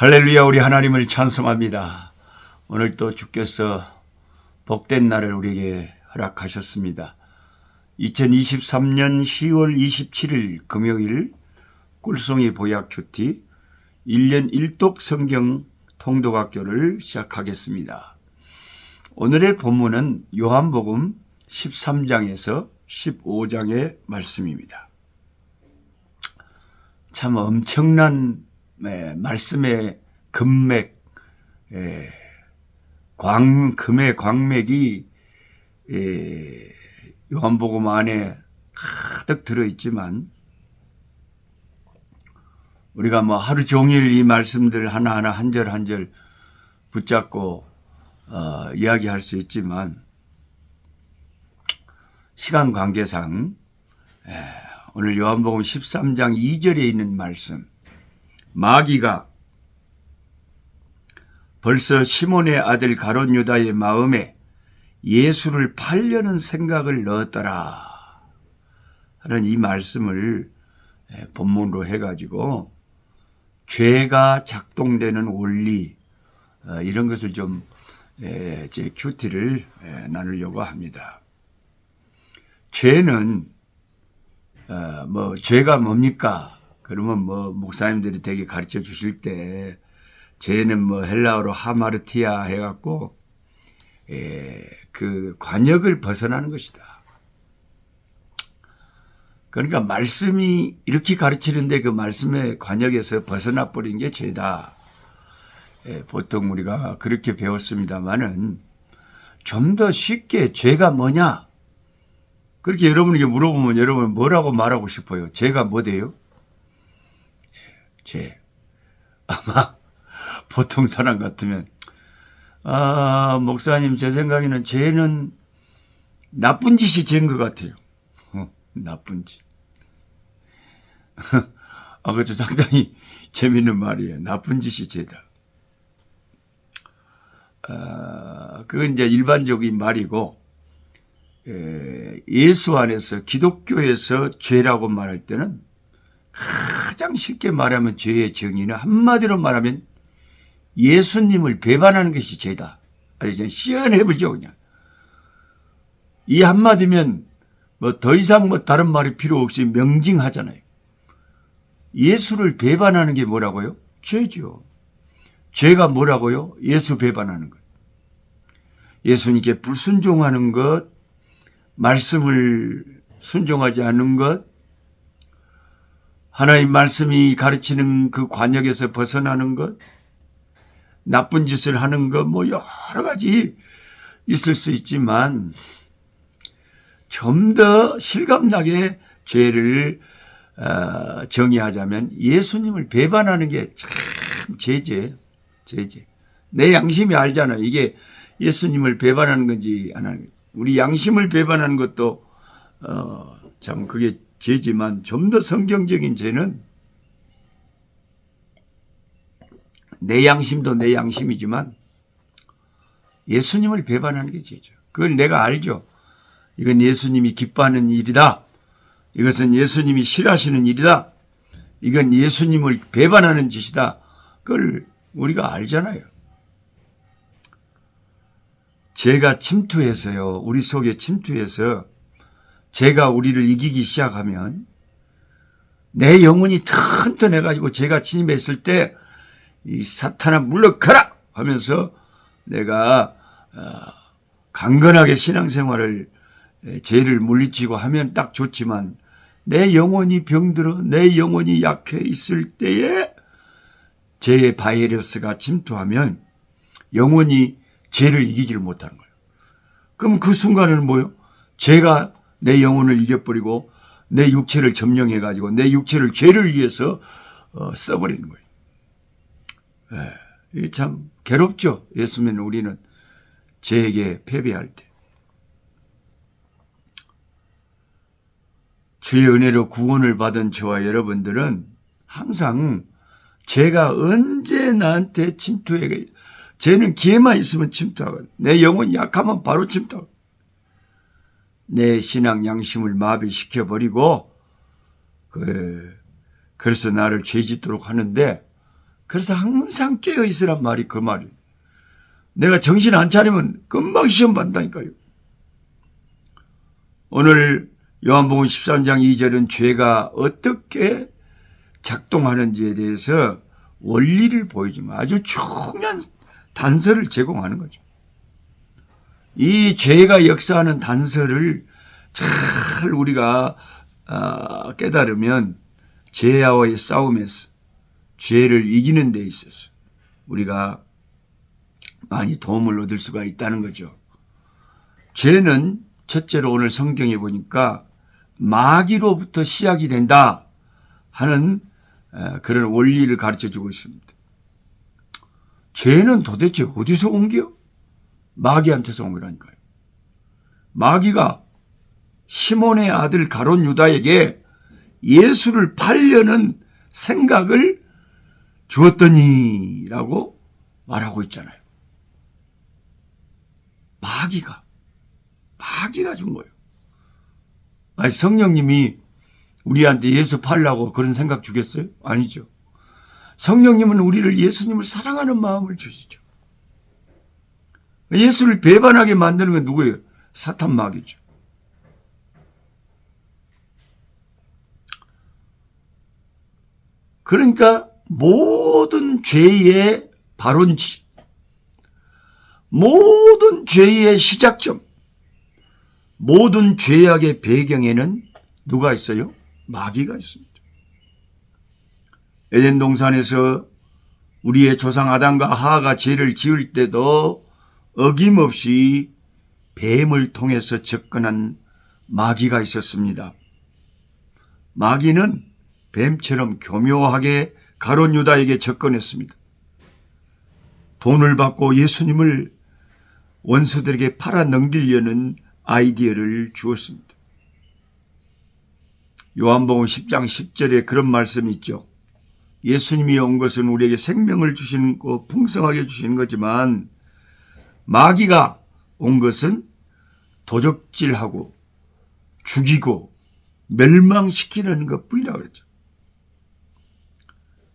할렐루야. 우리 하나님을 찬송합니다. 오늘 또 주께서 복된 날을 우리에게 허락하셨습니다. 2023년 10월 27일 금요일 꿀송이 보약 큐티 1년 1독 성경 통독학교를 시작하겠습니다. 오늘의 본문은 요한복음 13장에서 15장의 말씀입니다. 참 엄청난 말씀의 금맥, 금의 광맥이 요한복음 안에 가득 들어있지만 우리가 하루 종일 이 말씀들 하나하나 한 절 한 절 붙잡고 이야기할 수 있지만 시간 관계상 오늘 요한복음 13장 2절에 있는 말씀, 마귀가 벌써 시몬의 아들 가롯 유다의 마음에 예수를 팔려는 생각을 넣었더라 하는 이 말씀을 본문으로 해가지고 죄가 작동되는 원리 이런 것을 좀 제 큐티를 나누려고 합니다. 죄는 죄가 뭡니까? 그러면 목사님들이 되게 가르쳐 주실 때 죄는 헬라어로 하마르티아 해갖고 그 관역을 벗어나는 것이다. 그러니까 말씀이 이렇게 가르치는데 그 말씀의 관역에서 벗어나 버린 게 죄다. 보통 우리가 그렇게 배웠습니다만은 좀 더 쉽게 죄가 뭐냐? 그렇게 여러분에게 물어보면 여러분 뭐라고 말하고 싶어요? 죄가 뭐대요? 죄. 아마 보통 사람 같으면 목사님 제 생각에는 죄는 나쁜 짓이 죄인 것 같아요. 나쁜 짓. 그것도 상당히 재밌는 말이에요. 나쁜 짓이 죄다. 그건 이제 일반적인 말이고 예수 안에서 기독교에서 죄라고 말할 때는 가장 쉽게 말하면 죄의 정의는 한마디로 말하면 예수님을 배반하는 것이 죄다. 아주 시원해보죠 그냥. 이 한마디면 더 이상 다른 말이 필요 없이 명징하잖아요. 예수를 배반하는 게 뭐라고요? 죄죠. 죄가 뭐라고요? 예수 배반하는 것. 예수님께 불순종하는 것, 말씀을 순종하지 않는 것, 하나님 말씀이 가르치는 그 관역에서 벗어나는 것, 나쁜 짓을 하는 것, 여러 가지 있을 수 있지만 좀 더 실감나게 죄를 정의하자면 예수님을 배반하는 게 참 죄제. 내 양심이 알잖아요. 이게 예수님을 배반하는 건지 안 하는 건지. 우리 양심을 배반하는 것도 참 그게 죄지만 좀 더 성경적인 죄는 내 양심도 내 양심이지만 예수님을 배반하는 게 죄죠. 그걸 내가 알죠. 이건 예수님이 기뻐하는 일이다. 이것은 예수님이 싫어하시는 일이다. 이건 예수님을 배반하는 짓이다. 그걸 우리가 알잖아요. 죄가 침투해서요. 우리 속에 침투해서 죄가 우리를 이기기 시작하면 내 영혼이 튼튼해가지고 죄가 침입했을 때 이 사탄아 물러가라 하면서 내가 강건하게 신앙생활을 죄를 물리치고 하면 딱 좋지만 내 영혼이 병들어 내 영혼이 약해 있을 때에 죄의 바이러스가 침투하면 영혼이 죄를 이기지를 못하는 거예요. 그럼 그 순간에는 뭐예요? 죄가 내 영혼을 이겨버리고 내 육체를 점령해가지고 내 육체를 죄를 위해서 써버리는 거예요. 이게 참 괴롭죠. 예수 믿는 우리는 죄에게 패배할 때. 주의 은혜로 구원을 받은 저와 여러분들은 항상 죄가 언제 나한테 침투해. 죄는 기회만 있으면 침투하거든. 내 영혼이 약하면 바로 침투하거든. 내 신앙 양심을 마비시켜버리고 그래서 나를 죄짓도록 하는데 그래서 항상 깨어 있으란 말이 그 말이에요. 내가 정신 안 차리면 금방 시험 받는다니까요. 오늘 요한복음 13장 2절은 죄가 어떻게 작동하는지에 대해서 원리를 보여주면 아주 중요한 단서를 제공하는 거죠. 이 죄가 역사하는 단서를 잘 우리가 깨달으면 죄와의 싸움에서 죄를 이기는 데 있어서 우리가 많이 도움을 얻을 수가 있다는 거죠. 죄는 첫째로 오늘 성경에 보니까 마귀로부터 시작이 된다 하는 그런 원리를 가르쳐주고 있습니다. 죄는 도대체 어디서 온겨? 마귀한테서 온 거라니까요. 마귀가 시몬의 아들 가롯 유다에게 예수를 팔려는 생각을 주었더니라고 말하고 있잖아요. 마귀가 준 거예요. 아니, 성령님이 우리한테 예수 팔라고 그런 생각 주겠어요? 아니죠. 성령님은 우리를 예수님을 사랑하는 마음을 주시죠. 예수를 배반하게 만드는 건 누구예요? 사탄 마귀죠. 그러니까 모든 죄의 발원지, 모든 죄의 시작점, 모든 죄악의 배경에는 누가 있어요? 마귀가 있습니다. 에덴 동산에서 우리의 조상 아담과 하와가 죄를 지을 때도 어김없이 뱀을 통해서 접근한 마귀가 있었습니다. 마귀는 뱀처럼 교묘하게 가롯 유다에게 접근했습니다. 돈을 받고 예수님을 원수들에게 팔아 넘기려는 아이디어를 주었습니다. 요한복음 10장 10절에 그런 말씀이 있죠. 예수님이 온 것은 우리에게 생명을 주시는 거, 풍성하게 주시는 거지만 마귀가 온 것은 도적질하고 죽이고 멸망시키는 것뿐이라고 그랬죠.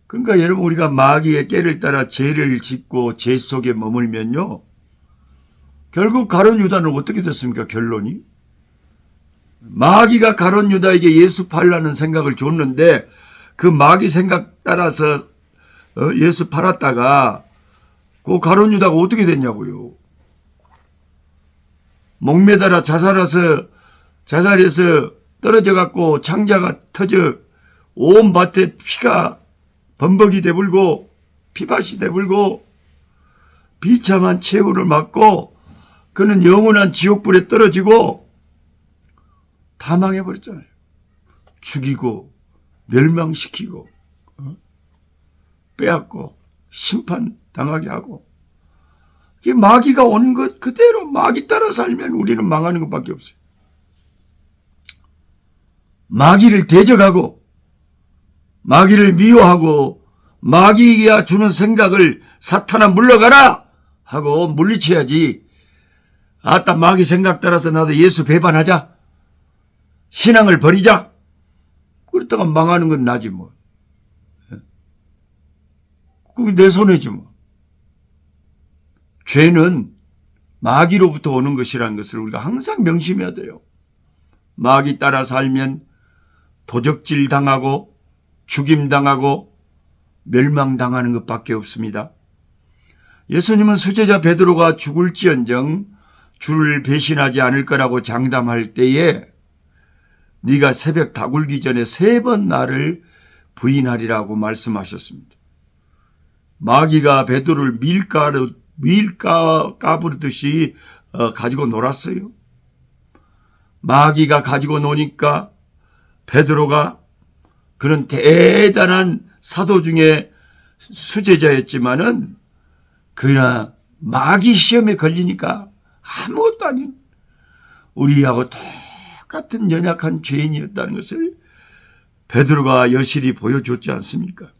그러니까 여러분, 우리가 마귀의 깨를 따라 죄를 짓고 죄 속에 머물면요, 결국 가룟 유다는 어떻게 됐습니까? 결론이 마귀가 가룟 유다에게 예수 팔라는 생각을 줬는데 그 마귀 생각 따라서 예수 팔았다가 그 가룟 유다가 어떻게 됐냐고요. 목매달아 자살해서 떨어져 갖고 창자가 터져 온 밭에 피가 범벅이 되불고 피밭이 되불고 비참한 최후를 맞고 그는 영원한 지옥불에 떨어지고 다 망해버렸잖아요. 죽이고 멸망시키고 빼앗고 심판당하게 하고, 마귀가 온 것 그대로 마귀 따라 살면 우리는 망하는 것밖에 없어요. 마귀를 대적하고 마귀를 미워하고 마귀가 주는 생각을 사탄아 물러가라 하고 물리쳐야지. 아따, 마귀 생각 따라서 나도 예수 배반하자, 신앙을 버리자, 그렇다가 망하는 건 나지 뭐. 그게 내 손해지 뭐. 죄는 마귀로부터 오는 것이라는 것을 우리가 항상 명심해야 돼요. 마귀 따라 살면 도적질 당하고 죽임당하고 멸망당하는 것밖에 없습니다. 예수님은 수제자 베드로가 죽을지언정 주를 배신하지 않을 거라고 장담할 때에 네가 새벽 다굴기 전에 3번 나를 부인하리라고 말씀하셨습니다. 마귀가 베드로를 밀가 까부르듯이 가지고 놀았어요. 마귀가 가지고 노니까 베드로가 그런 대단한 사도 중에 수제자였지만은 그러나 마귀 시험에 걸리니까 아무것도 아닌 우리하고 똑같은 연약한 죄인이었다는 것을 베드로가 여실히 보여줬지 않습니까?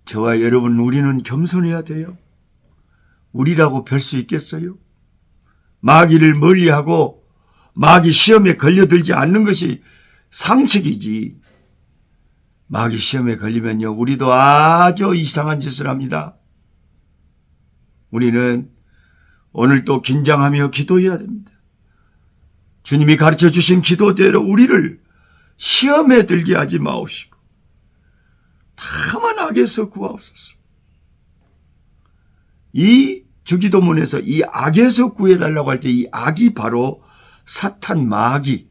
저와 여러분, 우리는 겸손해야 돼요. 우리라고 별 수 있겠어요? 마귀를 멀리하고 마귀 시험에 걸려들지 않는 것이 상책이지. 마귀 시험에 걸리면요, 우리도 아주 이상한 짓을 합니다. 우리는 오늘 또 긴장하며 기도해야 됩니다. 주님이 가르쳐 주신 기도대로 우리를 시험에 들게 하지 마옵시고 다만 악에서 구하옵소서. 이 주기도문에서 이 악에서 구해달라고 할 때 이 악이 바로 사탄 마귀의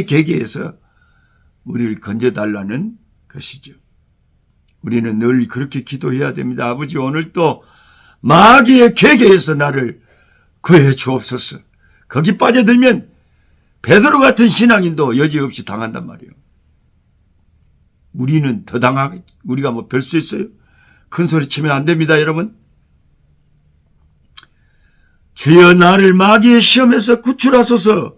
계계에서 우리를 건져달라는 것이죠. 우리는 늘 그렇게 기도해야 됩니다. 아버지, 오늘 또 마귀의 계계에서 나를 구해 주옵소서. 거기 빠져들면 베드로 같은 신앙인도 여지없이 당한단 말이에요. 우리는 더 당하겠지. 우리가 뭐 별 수 있어요? 큰 소리 치면 안 됩니다, 여러분. 주여 나를 마귀의 시험에서 구출하소서.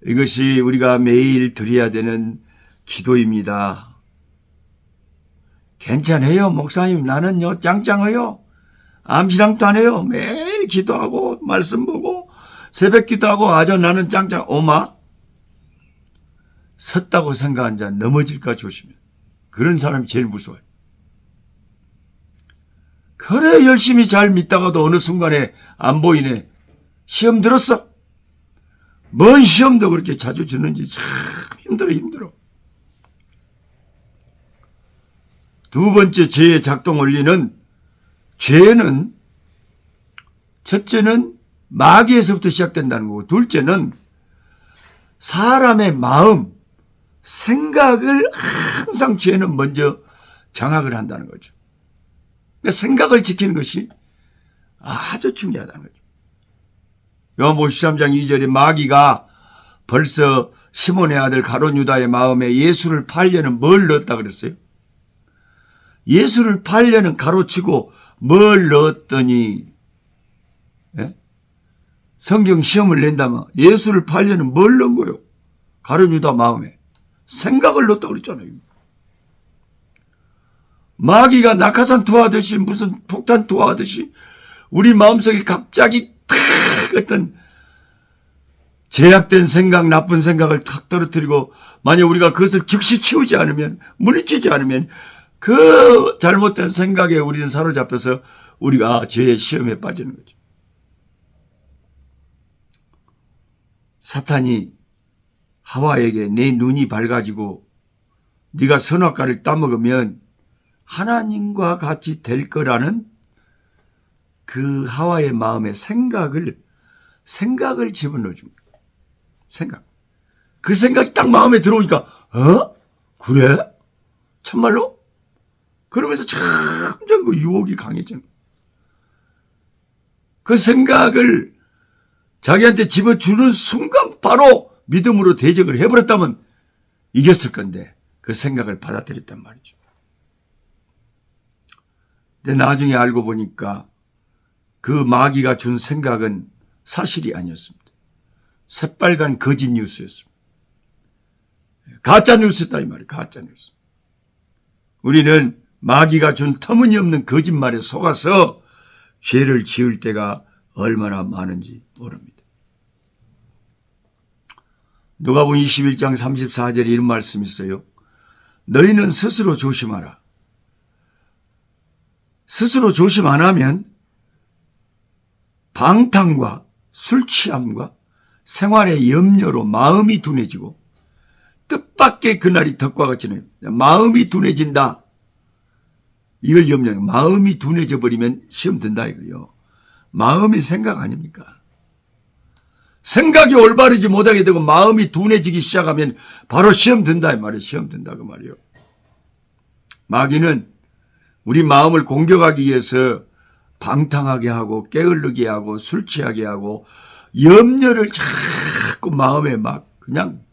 이것이 우리가 매일 드려야 되는 기도입니다. 괜찮아요, 목사님. 나는요 짱짱해요. 암시랑도 안 해요. 매일 기도하고 말씀 보고 새벽 기도하고 아주 나는 짱짱. 오마 섰다고 생각한 자 넘어질까 조심해. 그런 사람이 제일 무서워요. 그래 열심히 잘 믿다가도 어느 순간에 안 보이네. 시험 들었어. 뭔 시험도 그렇게 자주 주는지 참 힘들어. 두 번째 죄의 작동 원리는, 죄는 첫째는 마귀에서부터 시작된다는 거고, 둘째는 사람의 마음, 생각을 항상 죄는 먼저 장악을 한다는 거죠. 그러니까 생각을 지키는 것이 아주 중요하다는 거죠. 요한복음 13장 2절에 마귀가 벌써 시몬의 아들 가룟 유다의 마음에 예수를 팔려는 뭘 넣었다 그랬어요? 예수를 팔려는 가로치고 뭘 넣었더니, 예? 성경 시험을 낸다면 예수를 팔려는 뭘 넣은 거요? 가룟 유다 마음에 생각을 넣었다 그랬잖아요. 마귀가 낙하산 투하하듯이, 무슨 폭탄 투하하듯이 우리 마음속에 갑자기 탁 어떤 제약된 생각, 나쁜 생각을 탁 떨어뜨리고, 만약 우리가 그것을 즉시 치우지 않으면, 물리치지 않으면 그 잘못된 생각에 우리는 사로잡혀서 우리가 죄의 시험에 빠지는 거죠. 사탄이 하와에게 내 눈이 밝아지고 네가 선악과를 따먹으면 하나님과 같이 될 거라는 그 하와의 마음의 생각을 집어넣어줍니다. 생각. 그 생각이 딱 마음에 들어오니까 그래? 참말로? 그러면서 점점 그 유혹이 강해지는 거예요. 그 생각을 자기한테 집어주는 순간 바로 믿음으로 대적을 해버렸다면 이겼을 건데 그 생각을 받아들였단 말이죠. 근데 나중에 알고 보니까 그 마귀가 준 생각은 사실이 아니었습니다. 새빨간 거짓 뉴스였습니다. 가짜 뉴스였다 이 말이에요. 가짜 뉴스. 우리는 마귀가 준 터무니없는 거짓말에 속아서 죄를 지을 때가 얼마나 많은지 모릅니다. 누가복음 21장 34절에 이런 말씀이 있어요. 너희는 스스로 조심하라. 스스로 조심 안 하면 방탕과 술 취함과 생활의 염려로 마음이 둔해지고 뜻밖의 그날이 덕과 같이 나요. 마음이 둔해진다. 이걸 염려해요. 마음이 둔해져 버리면 시험 든다 이거요. 마음이 생각 아닙니까? 생각이 올바르지 못하게 되고 마음이 둔해지기 시작하면 바로 시험 든다 이 말이에요. 시험 든다 그 말이에요. 마귀는 우리 마음을 공격하기 위해서 방탕하게 하고 게을르게 하고 술 취하게 하고 염려를 자꾸 마음에 막 그냥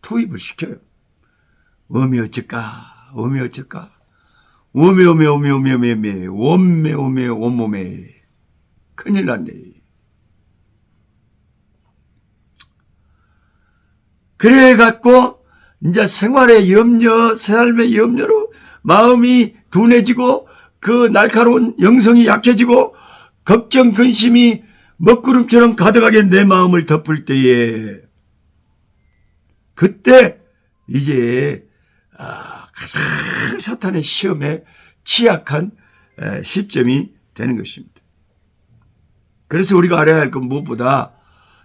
투입을 시켜요. 오메 어쩔까? 오메 어쩔까? 오메 온몸에 큰일 났네. 그래 갖고 이제 생활의 염려, 삶의 염려로 마음이 둔해지고 그 날카로운 영성이 약해지고 걱정, 근심이 먹구름처럼 가득하게 내 마음을 덮을 때에 그때 이제 가장 사탄의 시험에 취약한 시점이 되는 것입니다. 그래서 우리가 알아야 할 건 무엇보다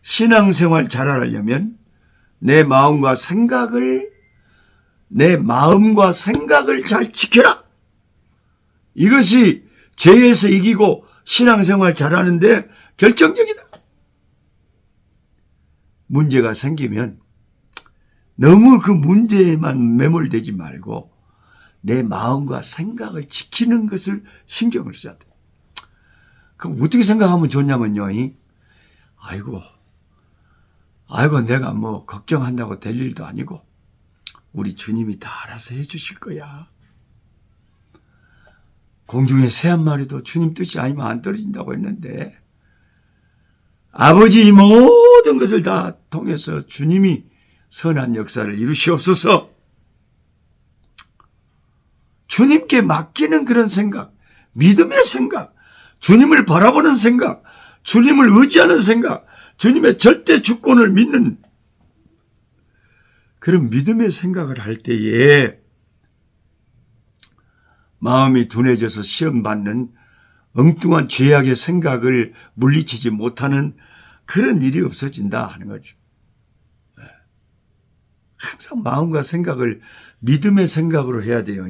신앙생활 잘하려면 내 마음과 생각을 잘 지켜라. 이것이 죄에서 이기고 신앙생활 잘하는데 결정적이다. 문제가 생기면 너무 그 문제에만 매몰되지 말고 내 마음과 생각을 지키는 것을 신경을 써야 돼. 그럼 어떻게 생각하면 좋냐면요. 아이고 내가 뭐 걱정한다고 될 일도 아니고 우리 주님이 다 알아서 해주실 거야. 공중에 새 한 마리도 주님 뜻이 아니면 안 떨어진다고 했는데 아버지 모든 것을 다 통해서 주님이 선한 역사를 이루시옵소서. 주님께 맡기는 그런 생각, 믿음의 생각, 주님을 바라보는 생각, 주님을 의지하는 생각, 주님의 절대 주권을 믿는 그런 믿음의 생각을 할 때에 마음이 둔해져서 시험받는 엉뚱한 죄악의 생각을 물리치지 못하는 그런 일이 없어진다 하는 거죠. 항상 마음과 생각을 믿음의 생각으로 해야 돼요.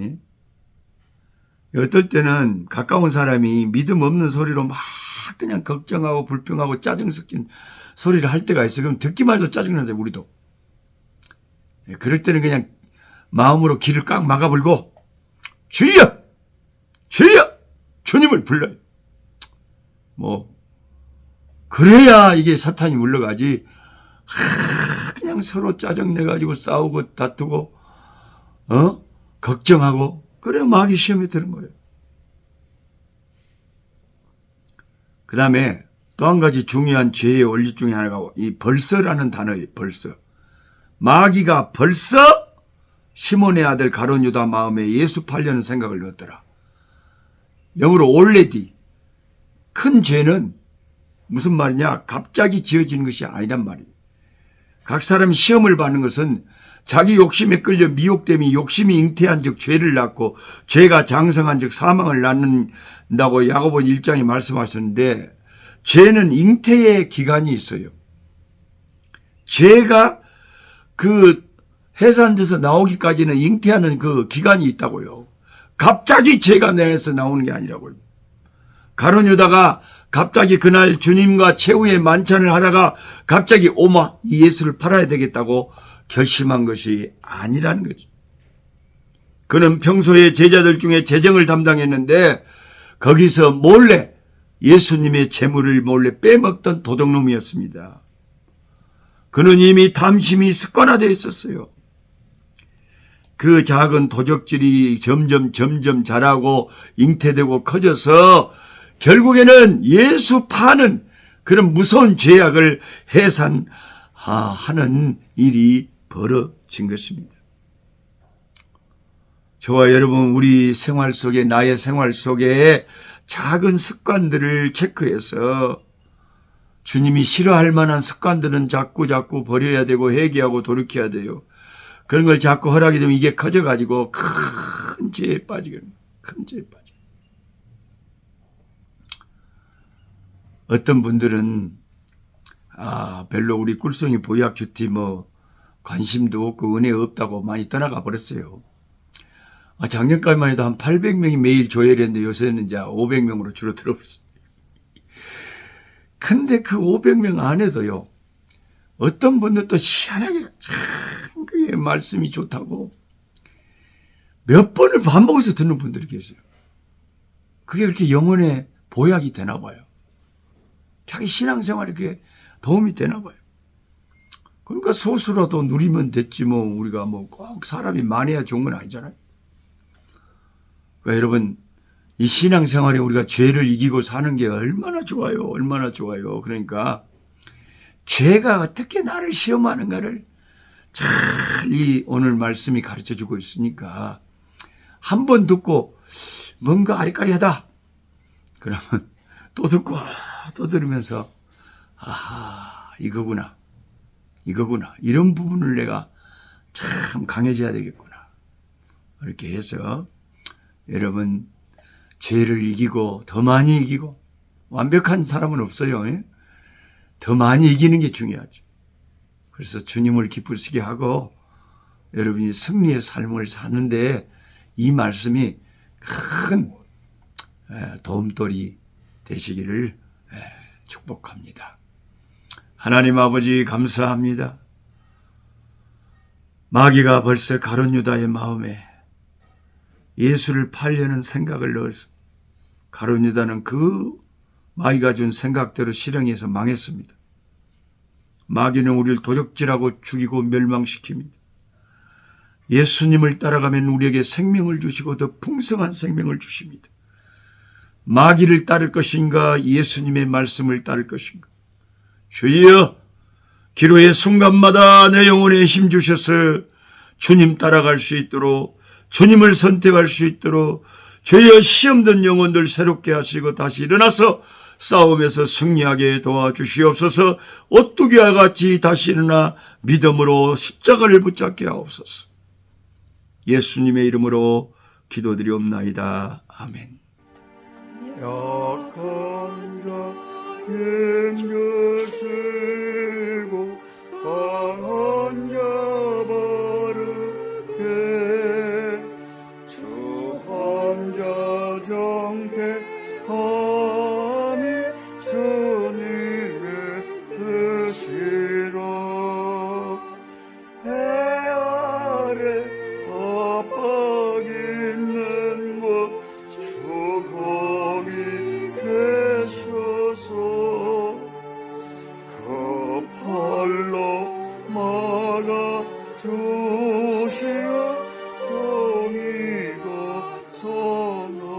어떨 때는 가까운 사람이 믿음 없는 소리로 막 그냥 걱정하고 불평하고 짜증 섞인 소리를 할 때가 있어요. 그럼 듣기만 해도 짜증나죠, 우리도. 그럴 때는 그냥 마음으로 귀를 꽉 막아불고 주여! 주여! 주님을 불러요. 그래야 이게 사탄이 물러가지. 그냥 서로 짜증내가지고 싸우고 다투고 걱정하고 그래 마귀 시험에 드는 거예요. 그 다음에 또 한 가지 중요한 죄의 원리 중에 하나가 이 벌써라는 단어예요. 벌써. 마귀가 벌써 시몬의 아들 가룟 유다 마음에 예수 팔려는 생각을 넣었더라. 영어로 already. 큰 죄는 무슨 말이냐? 갑자기 지어지는 것이 아니란 말이에요. 각 사람이 시험을 받는 것은 자기 욕심에 끌려 미혹됨이 욕심이 잉태한 즉 죄를 낳고 죄가 장성한 즉 사망을 낳는다고 야고보서 1장에 말씀하셨는데 죄는 잉태의 기간이 있어요. 죄가 그 해산돼서 나오기까지는 잉태하는 그 기간이 있다고요. 갑자기 죄가 내에서 나오는 게 아니라고요. 가룟 유다가 갑자기 그날 주님과 최후의 만찬을 하다가 갑자기 오마 이 예수를 팔아야 되겠다고 결심한 것이 아니라는 거죠. 그는 평소에 제자들 중에 재정을 담당했는데 거기서 몰래 예수님의 재물을 몰래 빼먹던 도둑놈이었습니다. 그는 이미 탐심이 습관화되어 있었어요. 그 작은 도적질이 점점 자라고 잉태되고 커져서 결국에는 예수 파는 그런 무서운 죄악을 해산하는 일이 벌어진 것입니다. 저와 여러분 우리 생활 속에 나의 생활 속에 작은 습관들을 체크해서 주님이 싫어할 만한 습관들은 자꾸 버려야 되고 회개하고 돌이켜야 돼요. 그런 걸 자꾸 허락이 되면 이게 커져가지고 큰 죄에 빠지게 됩니다. 큰 죄에 빠지게. 어떤 분들은 별로 우리 꿀송이 보약 큐티 관심도 없고 은혜 없다고 많이 떠나가 버렸어요. 작년까지만 해도 한 800명이 매일 조회했는데 요새는 이제 500명으로 줄어들었어요. 근데 그 500명 안에도요. 어떤 분들 또 희한하게 참 그게 말씀이 좋다고 몇 번을 반복해서 듣는 분들이 계세요. 그게 그렇게 영혼의 보약이 되나 봐요. 자기 신앙생활에 그게 도움이 되나 봐요. 그러니까 소수라도 누리면 됐지 우리가 꼭 사람이 많아야 좋은 건 아니잖아요. 그러니까 여러분 이 신앙생활에 우리가 죄를 이기고 사는 게 얼마나 좋아요. 얼마나 좋아요. 그러니까 죄가 어떻게 나를 시험하는가를 잘 이 오늘 말씀이 가르쳐주고 있으니까 한 번 듣고 뭔가 아리까리하다. 그러면 또 듣고 또 들으면서 이거구나. 이런 부분을 내가 참 강해져야 되겠구나. 이렇게 해서 여러분 죄를 이기고 더 많이 이기고 완벽한 사람은 없어요. 더 많이 이기는 게 중요하죠. 그래서 주님을 기쁘시게 하고 여러분이 승리의 삶을 사는데 이 말씀이 큰 도움돌이 되시기를 축복합니다. 하나님 아버지 감사합니다. 마귀가 벌써 가룟 유다의 마음에 예수를 팔려는 생각을 넣어서 가룟 유다는 그 마귀가 준 생각대로 실행해서 망했습니다. 마귀는 우리를 도적질하고 죽이고 멸망시킵니다. 예수님을 따라가면 우리에게 생명을 주시고 더 풍성한 생명을 주십니다. 마귀를 따를 것인가 예수님의 말씀을 따를 것인가. 주여 기로의 순간마다 내 영혼에 힘 주셔서 주님 따라갈 수 있도록 주님을 선택할 수 있도록 주여 시험된 영혼들 새롭게 하시고 다시 일어나서 싸움에서 승리하게 도와주시옵소서. 오뚜기와 같이 다시 일어나 믿음으로 십자가를 붙잡게 하옵소서. 예수님의 이름으로 기도드리옵나이다. 아멘. 약한 자 힘주시고 강한 자 바르게 주한 자 정택함이 주님의 뜻이라. 해 아래 압박 있는 곳 주 거기 계셔서 그 팔로 막아 주시어 정의가 선하